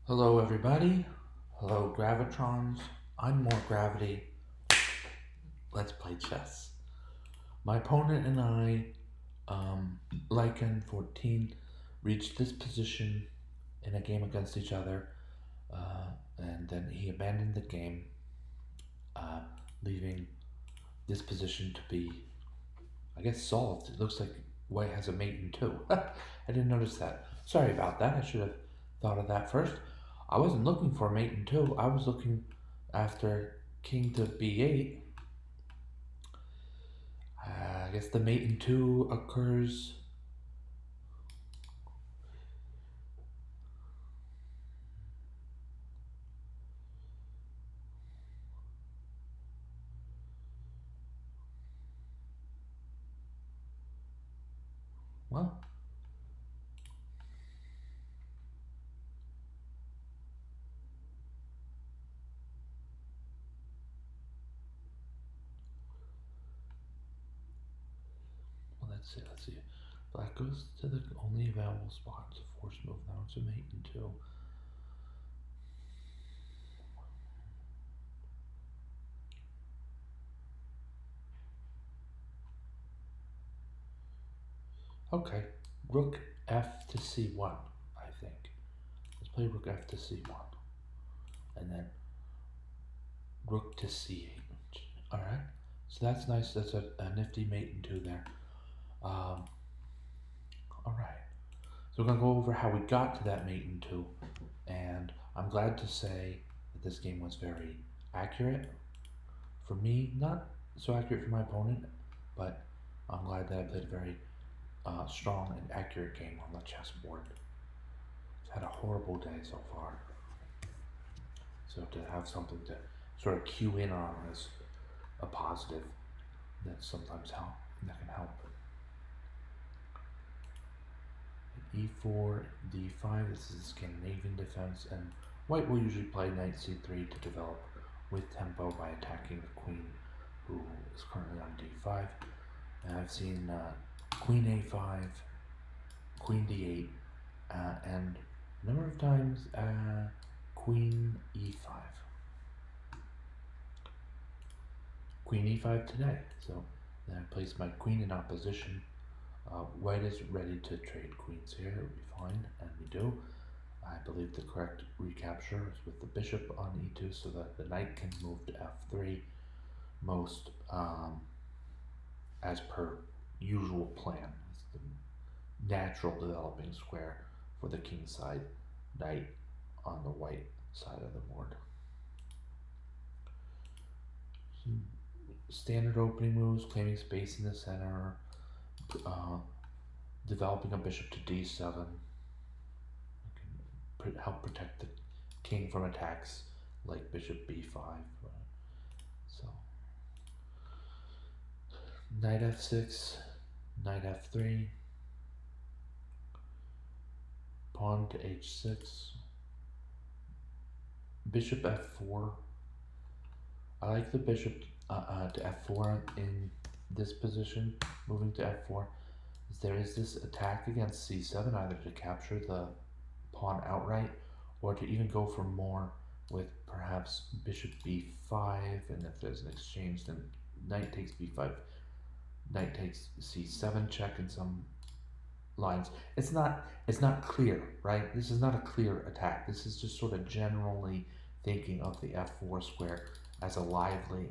Hello, everybody. Hello, Gravitrons. I'm more gravity. Let's play chess. My opponent and I, Lycan 14, reached this position in a game against each other, and then he abandoned the game, uh, leaving this position to be, I guess, solved. It looks like White has a mate in two. I didn't notice that. Sorry about that. I should have thought of that first. I wasn't looking for a mate in two. I was looking after king to b8. I guess the mate in two occurs. Well, let's see. Let's see. Black goes to the only available spot. It's a force move. Now it's a mate in two. Okay. Rook f to c1, I think. Let's play rook f to c1. And then rook to c8. Alright. So that's nice. That's a nifty mate in two there. Alright. So we're going to go over how we got to that mate in two. And I'm glad to say that this game was very accurate. For me, not so accurate for my opponent, but I'm glad that I played a very strong and accurate game on the chessboard. I've had a horrible day so far. So to have something to sort of cue in on is a positive that sometimes that can help. E4, D5, this is Scandinavian defense, and White will usually play knight C3 to develop with tempo by attacking the queen, who is currently on D5. And I've seen Queen A5, Queen D8, and a number of times Queen E5. Queen E5 today. So then I place my queen in opposition. White is ready to trade queens here. It would be fine, and we do. I believe the correct recapture is with the bishop on E2 so that the knight can move to F3 most as per usual plan. It's the natural developing square for the king side, knight on the white side of the board. Standard opening moves, claiming space in the center, developing a bishop to d7, can help protect the king from attacks like bishop b5. So knight f6, knight f3, pawn to h6, bishop f4. I like the bishop to f4 in this position, moving to f4. There is this attack against c7, either to capture the pawn outright or to even go for more with perhaps bishop b5, and if there's an exchange then knight takes b5, knight takes c7 check in some lines. It's not clear, right? This is not a clear attack. This is just sort of generally thinking of the f4 square as a lively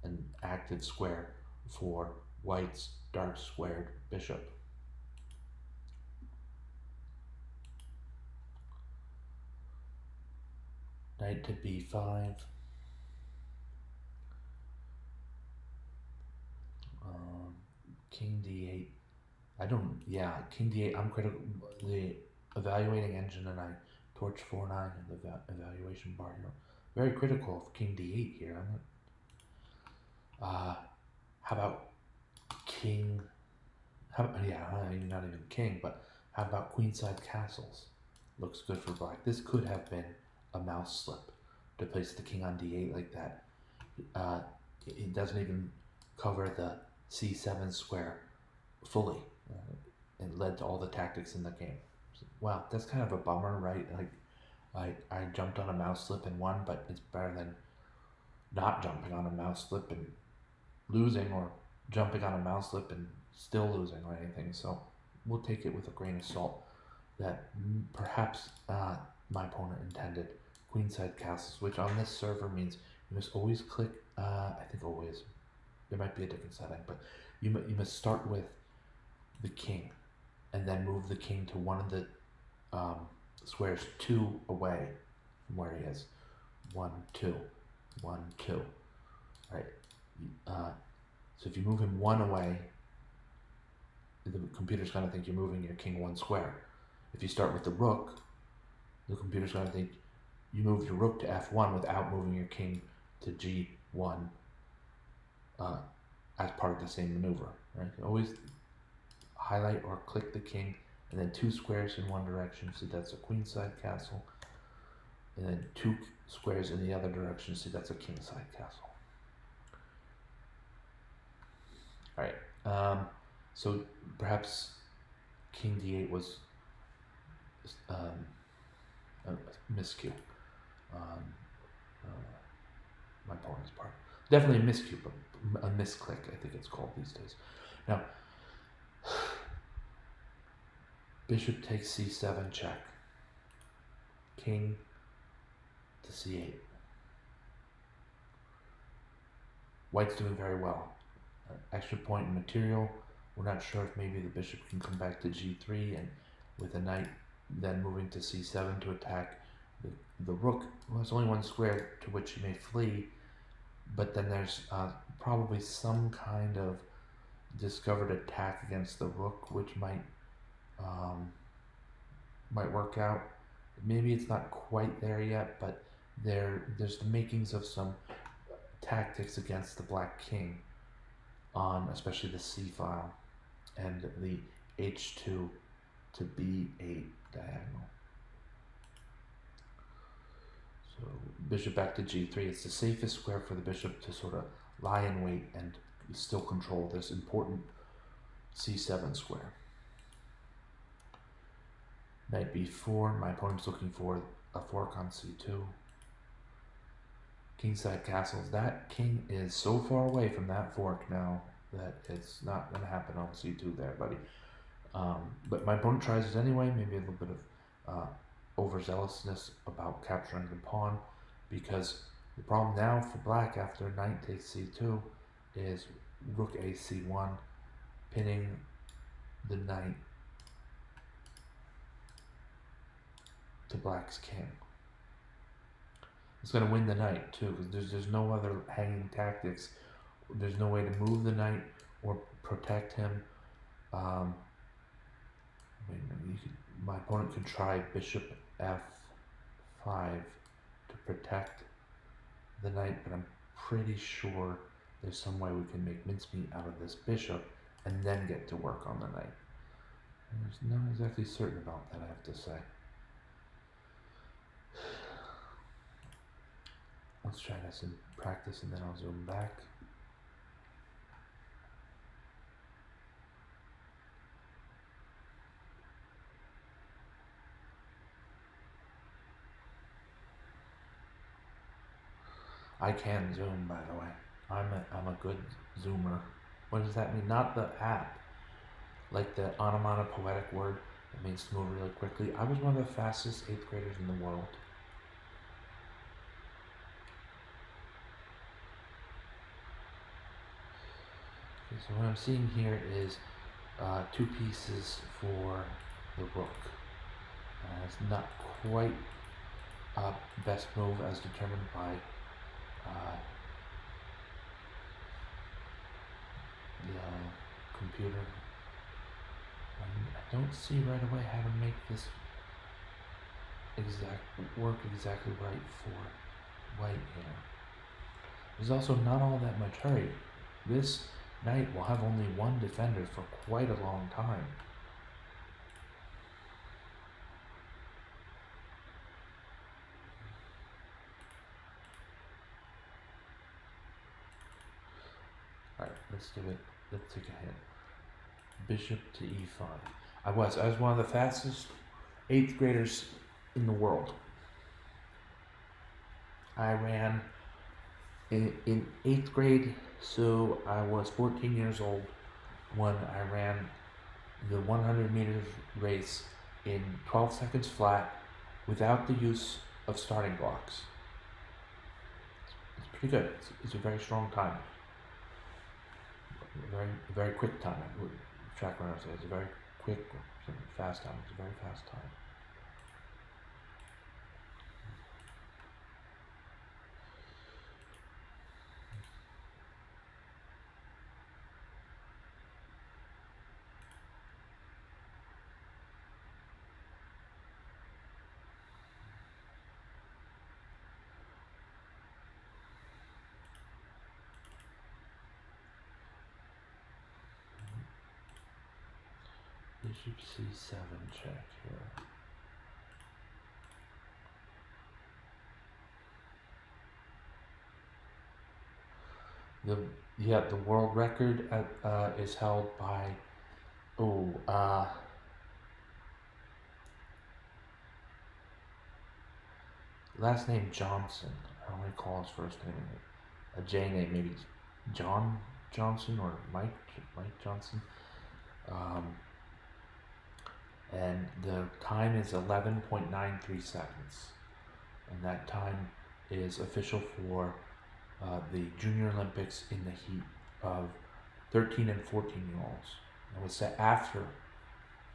and active square for White's dark squared bishop. Knight to b5. King d8. King d8. I'm critical. The evaluating engine and I torch 4-9 in the evaluation bar here. Very critical of king d8 here. How about king? Not even king, but how about queenside castles? Looks good for black. This could have been a mouse slip to place the king on d8 like that. It doesn't even cover the c7 square fully. It led to all the tactics in the game. Wow, that's kind of a bummer, right? Like, I jumped on a mouse slip and won, but it's better than not jumping on a mouse slip and losing, or jumping on a mouse slip and still losing or anything. So we'll take it with a grain of salt that perhaps my opponent intended queenside castles, which on this server means you must always click, I think always, there might be a different setting, but you must start with the king and then move the king to one of the squares 2 away from where he is. 1, 2, 1, 2. Right. So if you move him 1 away, the computer's going to think you're moving your king 1 square. If you start with the rook, the computer's going to think you moved your rook to f1 without moving your king to g1 as part of the same maneuver. Right. Always highlight or click the king, and then 2 squares in one direction, so that's a queenside castle, and then 2 squares in the other direction, so that's a kingside castle. Alright, so perhaps king d8 was a miscue on my opponent's part. Definitely a miscue, but a misclick, I think it's called these days. Now, bishop takes c7 check. King to c8. White's doing very well. Extra point in material. We're not sure if maybe the bishop can come back to g3, and with the knight then moving to c7 to attack the rook, who has only 1 square to which he may flee, but then there's probably some kind of discovered attack against the rook, which might work out. Maybe it's not quite there yet, but there's the makings of some tactics against the black king on especially the c file and the h2 to b8 diagonal. So bishop back to g3. It's the safest square for the bishop to sort of lie in wait and still control this important c7 square. Knight b4. My opponent's looking for a fork on c2. Kingside castles. That king is so far away from that fork now that it's not going to happen on c2 there, buddy. But my opponent tries it anyway. Maybe a little bit of overzealousness about capturing the pawn, because the problem now for black after knight takes c2 is rook a c1, pinning the knight to black's king. It's going to win the knight too, because there's no other hanging tactics. There's no way to move the knight or protect him. My opponent could try bishop f5 to protect the knight, but I'm pretty sure there's some way we can make mincemeat out of this bishop and then get to work on the knight. I'm not exactly certain about that, I have to say. Let's try this in practice and then I'll zoom back. I can zoom, by the way. I'm a good zoomer. What does that mean? Not the app, like the onomatopoetic word that means to move really quickly. I was one of the fastest 8th graders in the world. Okay, so what I'm seeing here is 2 pieces for the rook. It's not quite best move as determined by the computer. I don't see right away how to make this work exactly right for white here. There's also not all that much hurry. This knight will have only 1 defender for quite a long time. Alright, let's take a hit. Bishop to e5. I was one of the fastest 8th graders in the world. I ran in 8th grade, so I was 14 years old when I ran the 100 meters race in 12 seconds flat without the use of starting blocks. It's pretty good. It's a very strong time. Very quick time. Track runners say it's a very quick, fast time. It's a very fast time. Bishop C7 check here. The world record is held by last name Johnson. I don't recall his first name. A J name, maybe John Johnson or Mike Johnson. And the time is 11.93 seconds, and that time is official for the Junior Olympics in the heat of 13 and 14-year-olds. It was set after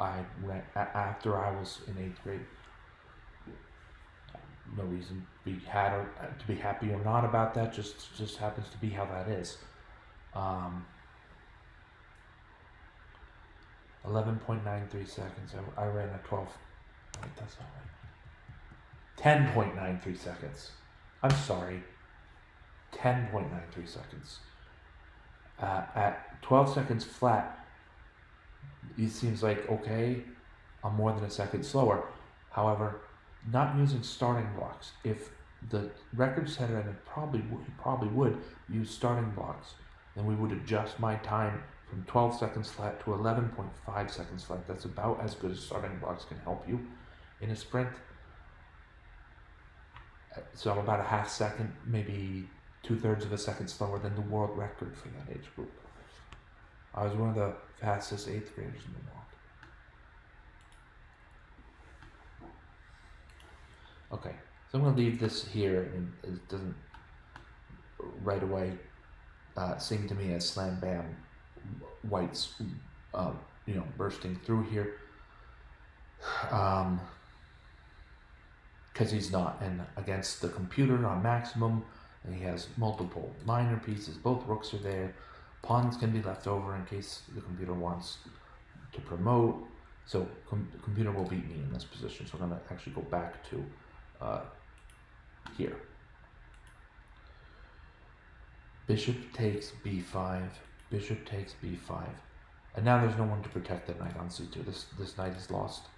I was in 8th grade. No reason to be happy or not about that. Just happens to be how that is. 11.93 seconds. I ran a 12. Wait, that's not right. 10.93 seconds. I'm sorry. 10.93 seconds. At 12 seconds flat, it seems like, okay, I'm more than a second slower. However, not using starting blocks. If the record setter, and he probably would use starting blocks, then we would adjust my time from 12 seconds flat to 11.5 seconds flat. That's about as good as starting blocks can help you in a sprint. So I'm about a half second, maybe 2/3 of a second slower than the world record for that age group. I was one of the fastest 8th graders in the world. Okay, so I'm going to leave this here, and it doesn't right away seem to me as slam bam whites bursting through here, because he's not. And against the computer on maximum, and he has multiple minor pieces. Both rooks are there. Pawns can be left over in case the computer wants to promote. So the computer will beat me in this position. So I'm going to actually go back to here. Bishop takes b5. Bishop takes b5. And now there's no one to protect the knight on c2. This knight is lost.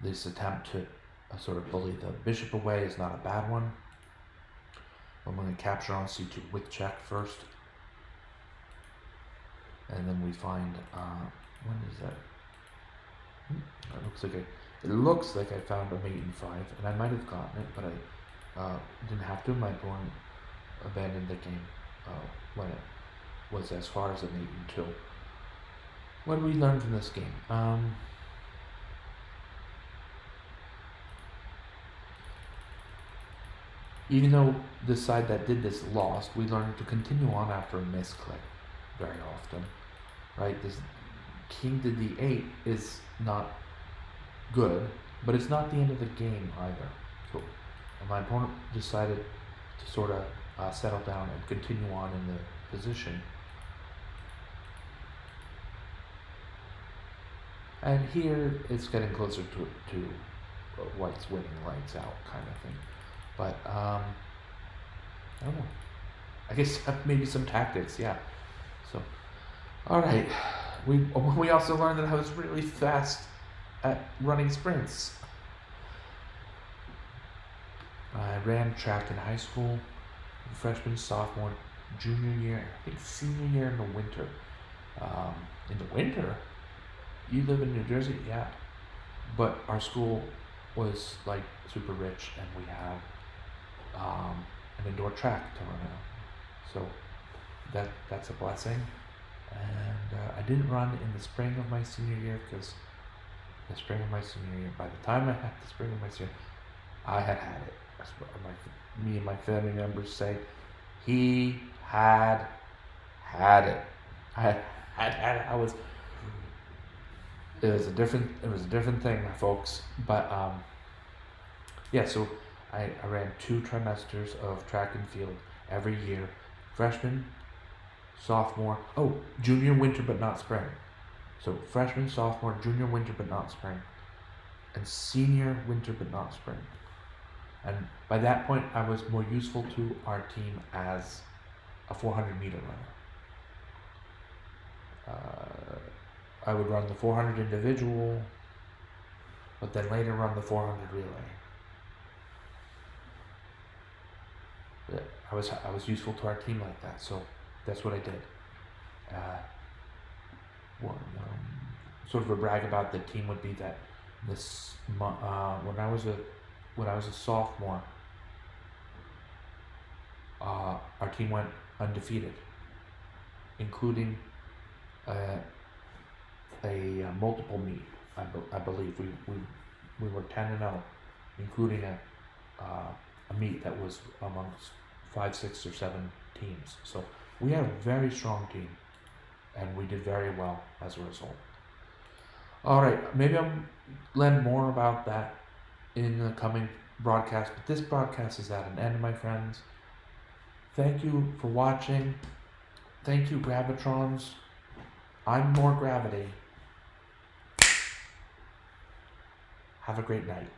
This attempt to sort of bully the bishop away is not a bad one. I'm going to capture on c2 with check first. And then we find, when is that? It looks like I found a mate in 5, and I might have gotten it, but I didn't have to. My opponent abandoned the game when it was as far as a mate in 2. What did we learn from this game? Even though the side that did this lost, we learned to continue on after a misclick very often, right? This king to d8 is not good, but it's not the end of the game either. So my opponent decided to sort of settle down and continue on in the position. And here it's getting closer to white's winning lights out kind of thing. But I don't know. I guess maybe some tactics, yeah. So, all right. We also learned that I was really fast at running sprints. I ran track in high school, freshman, sophomore, junior year, I think senior year in the winter. In the winter? You live in New Jersey? Yeah. But our school was like super rich, and we have an indoor track to run out. So that's a blessing. And I didn't run in the spring of my senior year because the spring of my senior year, by the time I had the spring of my senior, I had it. That's what me and my family members say. He had it. I had it. It was a different thing, folks. But yeah, so I ran 2 trimesters of track and field every year, freshman, sophomore, junior, winter, but not spring. So freshman, sophomore, junior, winter, but not spring, and senior, winter, but not spring. And by that point, I was more useful to our team as a 400-meter runner. I would run the 400 individual, but then later run the 400 relay. I was useful to our team like that, so that's what I did. Sort of a brag about the team would be that this when I was a sophomore, our team went undefeated, including a multiple meet. I believe we were 10-0, including a meet that was amongst 5, 6, or 7 teams. So we had a very strong team, and we did very well as a result. All right, maybe I'll learn more about that in the coming broadcast, but this broadcast is at an end, my friends. Thank you for watching. Thank you, Gravitrons. I'm more gravity. Have a great night.